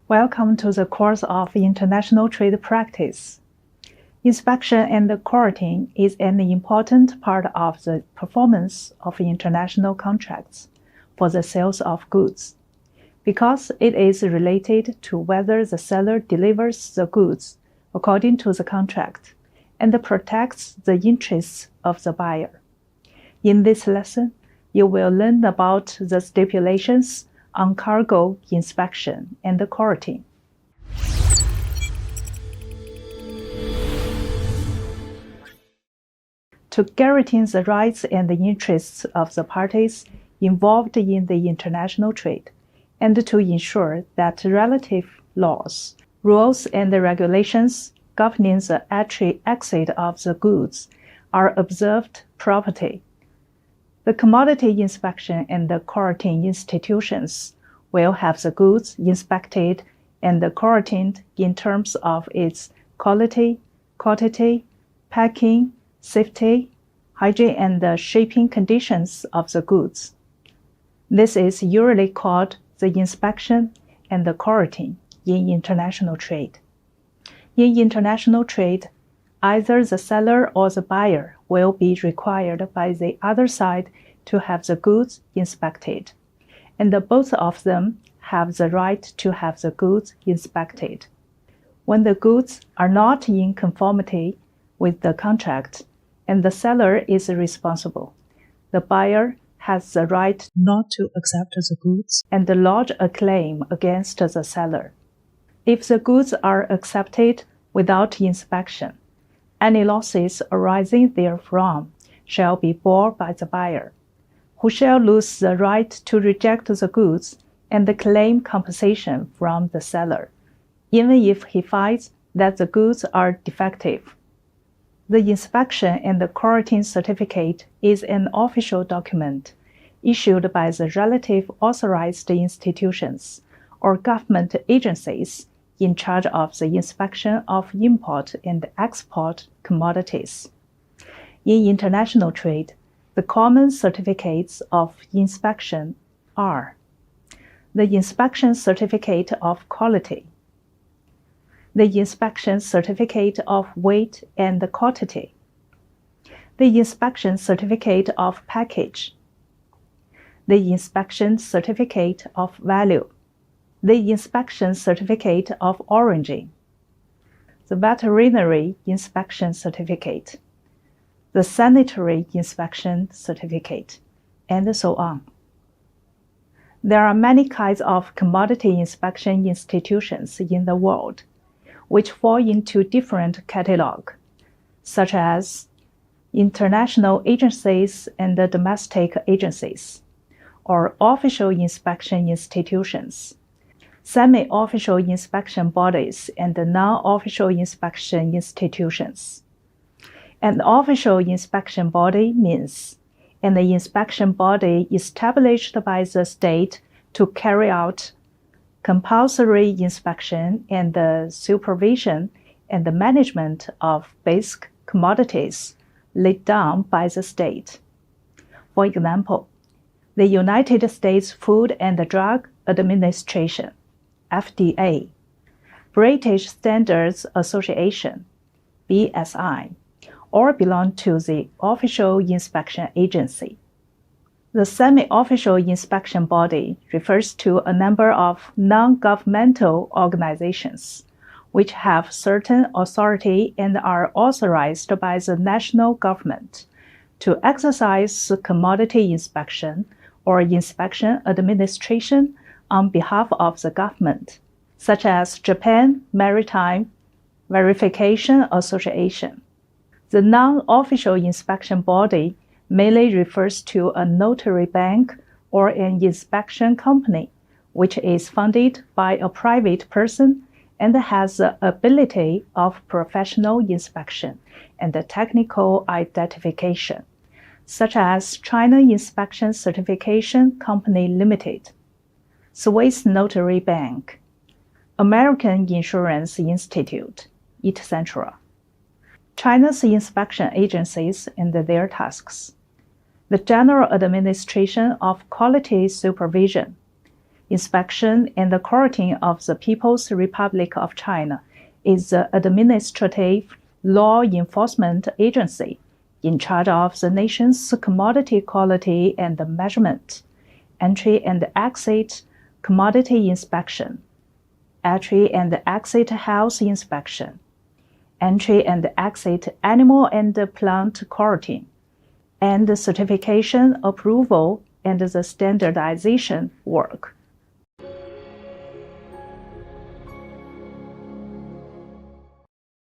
Welcome to the course of International Trade Practice. Inspection and quarantine is an important part of the performance of international contracts for the sales of goods, because it is related to whether the seller delivers the goods according to the contract and protects the interests of the buyer. In this lesson, you will learn about the stipulations on cargo inspection and quarantine. To guarantee the rights and the interests of the parties involved in the international trade, and to ensure that relative laws, rules, and regulations governing the exit of the goods are observed properly, the commodity inspection and the quarantine institutions will have the goods inspected and quarantined in terms of its quality, quantity, packing, safety, hygiene, and the shipping conditions of the goods. This is usually called the inspection and the quarantine in international trade. In international trade, either the seller or the buyer will be required by the other side to have the goods inspected, and both of them have the right to have the goods inspected. When the goods are not in conformity with the contract and the seller is responsible, the buyer has the right not to accept the goods and lodge a claim against the seller. If the goods are accepted without inspection, any losses arising therefrom shall be borne by the buyer, who shall lose the right to reject the goods and claim compensation from the seller, even if he finds that the goods are defective. The inspection and the quarantine certificate is an official document issued by the relative authorized institutions or government agencies in charge of the inspection of import and export commodities. In international trade, the common certificates of inspection are the inspection certificate of quality, the inspection certificate of weight and quantity, the inspection certificate of package, the inspection certificate of value, the inspection certificate of origin, the veterinary inspection certificate, the sanitary inspection certificate, and so on. There are many kinds of commodity inspection institutions in the world, which fall into different catalogs, such as international agencies and domestic agencies, or official inspection institutions, semi-official inspection bodies, and non-official inspection institutions. An official inspection body means an inspection body established by the state to carry out compulsory inspection and the supervision and the management of basic commodities laid down by the state. For example, the United States Food and Drug Administration, FDA, British Standards Association, BSI, all belong to the official inspection agency. The semi-official inspection body refers to a number of non-governmental organizations which have certain authority and are authorized by the national government to exercise commodity inspection or inspection administration on behalf of the government, such as Japan Maritime Verification Association. The non-official inspection body mainly refers to a notary bank or an inspection company, which is funded by a private person and has the ability of professional inspection and technical identification, such as China Inspection Certification Company Limited, Swiss Notary Bank, American Insurance Institute, etc. China's inspection agencies and their tasks. The General Administration of Quality Supervision, Inspection and Quarantine of the People's Republic of China is the administrative law enforcement agency in charge of the nation's commodity quality and measurement, entry and exit commodity inspection, entry and exit health inspection, entry and exit animal and plant quarantine, and certification, approval, and the standardization work.